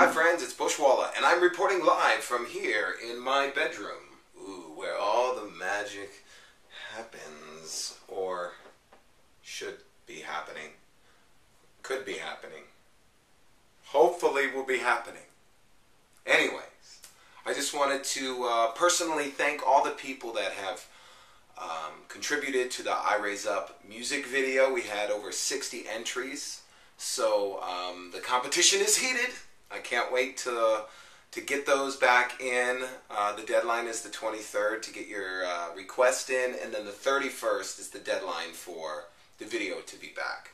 Hi friends, it's Bushwalla, and I'm reporting live from here in my bedroom. Ooh, where all the magic happens, or should be happening, could be happening, hopefully will be happening. Anyways, I just wanted to personally thank all the people that have contributed to the I Raise Up music video. We had over 60 entries, so the competition is heated. I can't wait to get those back in. The deadline is the 23rd to get your request in, and then the 31st is the deadline for the video to be back.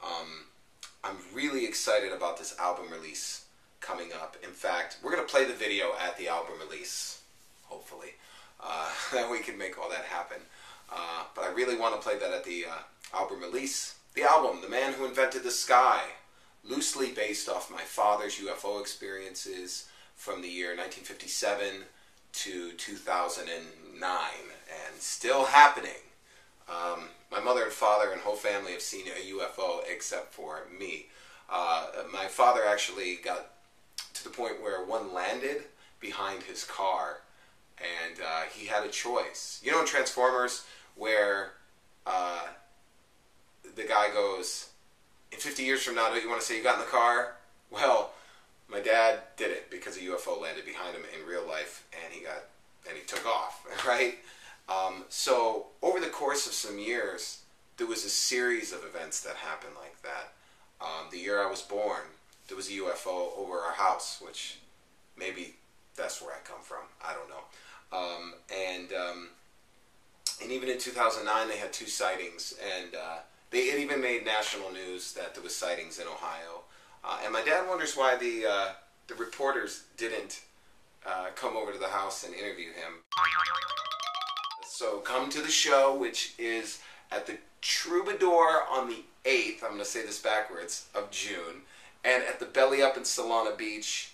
I'm really excited about this album release coming up. In fact, we're going to play the video at the album release, hopefully. Then we can make all that happen. But I really want to play that at the album release. The album, The Man Who Invented the Sky, loosely based off my father's UFO experiences from the year 1957 to 2009, and still happening. My mother and father and whole family have seen a UFO except for me. My father actually got to the point where one landed behind his car, and he had a choice. You know in Transformers where the guy goes, in 50 years from now, don't you want to say you got in the car? Well, my dad did it because a UFO landed behind him in real life, and he took off, right? So over the course of some years, there was a series of events that happened like that. The year I was born, there was a UFO over our house, which maybe that's where I come from. I don't know. And even in 2009, they had 2 sightings, and it even made national news that there was sightings in Ohio. And my dad wonders why the reporters didn't come over to the house and interview him. So come to the show, which is at the Troubadour on the 8th, I'm going to say this backwards, of June, and at the Belly Up in Solana Beach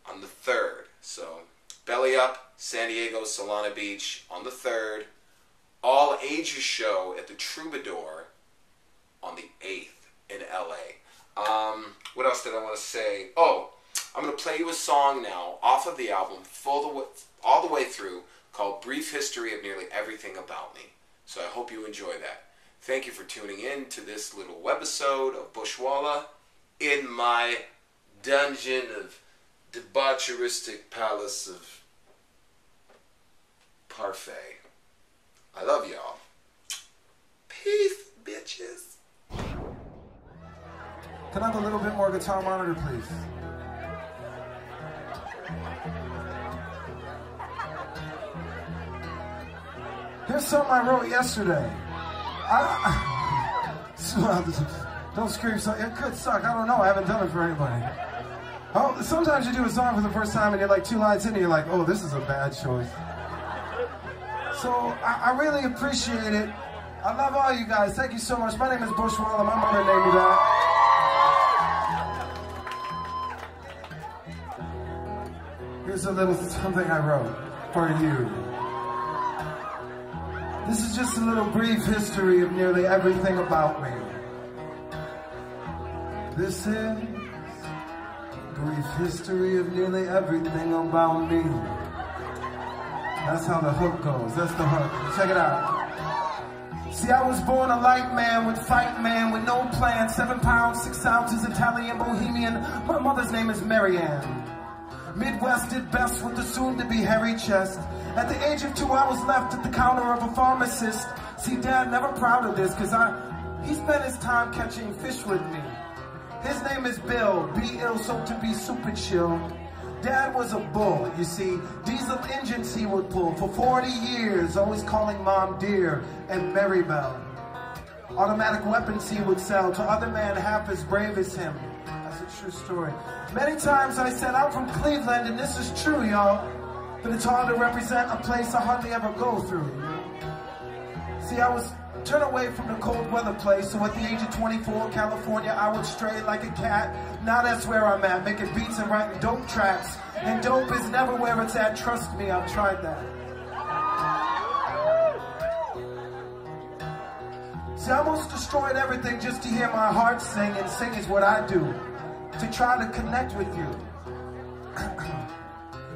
on the 3rd. So Belly Up, San Diego, Solana Beach on the 3rd. All ages show at the Troubadour on the 8th in LA. What else did I want to say? Oh, I'm going to play you a song now off of the album all the way through called Brief History of Nearly Everything About Me. So I hope you enjoy that. Thank you for tuning in to this little webisode of Bushwalla in my dungeon of debaucheristic palace of Parfait. I love y'all. Peace, bitches. Can I have a little bit more guitar monitor, please? Here's something I wrote yesterday. Don't scream, so it could suck. I don't know. I haven't done it for anybody. Oh, sometimes you do a song for the first time and you're like 2 lines in and you're like, oh, this is a bad choice. So I really appreciate it. I love all you guys. Thank you so much. My name is Bushwalla. My mother named me that. Here's a little something I wrote for you. This is just a little brief history of nearly everything about me. This is a brief history of nearly everything about me. That's how the hook goes. That's the hook. Check it out. See, I was born a light man with fight man with no plan. 7 pounds, 6 ounces, Italian, bohemian. My mother's name is Marianne. Midwest at best with the soon-to-be hairy chest. At the age of 2, I was left at the counter of a pharmacist. See, Dad never proud of this, cause he spent his time catching fish with me. His name is Bill, B-ill, so to be super chill. Dad was a bull, you see. Diesel engines he would pull for 40 years, always calling Mom dear and Mary Bell. Automatic weapons he would sell to other men half as brave as him. That's a true story. Many times I said, I'm from Cleveland, and this is true, y'all. But it's hard to represent a place I hardly ever go through. See, I was turned away from the cold weather place, so at the age of 24, California, I would stray like a cat. Now that's where I'm at, making beats and writing dope tracks. And dope is never where it's at, trust me, I've tried that. See, I almost destroyed everything just to hear my heart sing, and sing is what I do. To try to connect with you.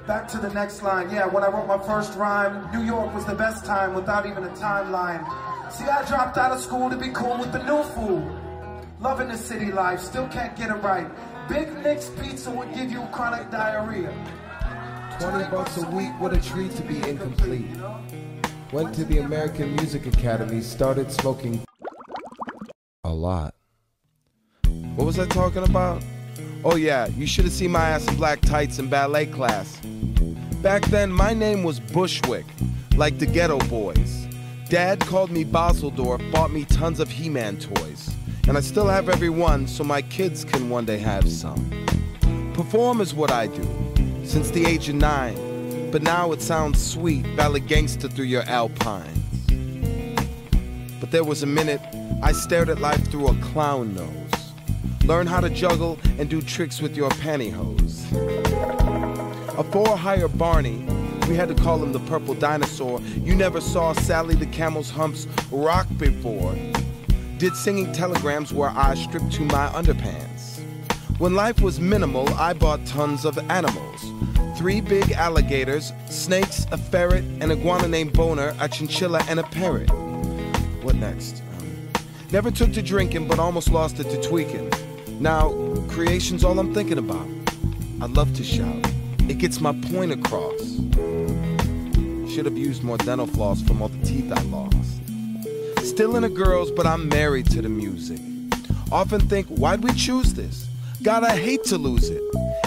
Back to the next line. Yeah, when I wrote my first rhyme, New York was the best time without even a timeline. See, I dropped out of school to be cool with the new fool. Loving the city life, still can't get it right. Big Nick's Pizza would give you chronic diarrhea. 20 bucks a week, what a treat to be incomplete. Went to the American Music Academy, started smoking a lot. What was I talking about? Oh yeah, you should have seen my ass in black tights in ballet class. Back then, my name was Bushwick, like the Ghetto Boys. Dad called me Baseldorf, bought me tons of He-Man toys. And I still have every one, so my kids can one day have some. Perform is what I do, since the age of 9. But now it sounds sweet, ballad gangster through your alpines. But there was a minute, I stared at life through a clown nose. Learn how to juggle and do tricks with your pantyhose. A for-hire Barney, we had to call him the purple dinosaur. You never saw Sally the camel's humps rock before. Did singing telegrams where I stripped to my underpants. When life was minimal, I bought tons of animals. 3 big alligators, snakes, a ferret, an iguana named Boner, a chinchilla, and a parrot. What next? Never took to drinking, but almost lost it to tweaking. Now, creation's all I'm thinking about. I love to shout. It gets my point across. Should have used more dental floss from all the teeth I lost. Still into girls, but I'm married to the music. Often think, why'd we choose this? God, I hate to lose it.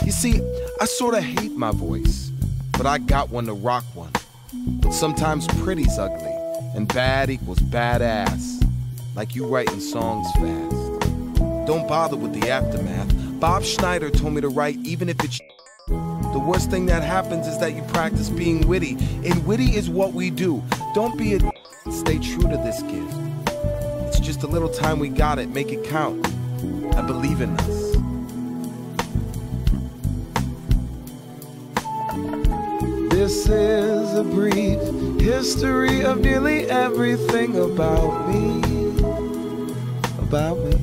You see, I sorta hate my voice, but I got one to rock one. But sometimes pretty's ugly, and bad equals badass. Like you writing songs fast. Don't bother with the aftermath. Bob Schneider told me to write even if it's the worst thing that happens is that you practice being witty. And witty is what we do. Don't be a stay true to this gift. It's just a little time we got it. Make it count. I believe in us. This is a brief history of nearly everything about me. About me.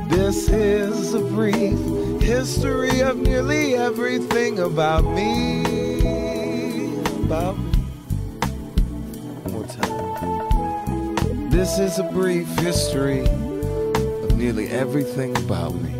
This is a brief history of nearly everything about me. About me. One more time. This is a brief history of nearly everything about me.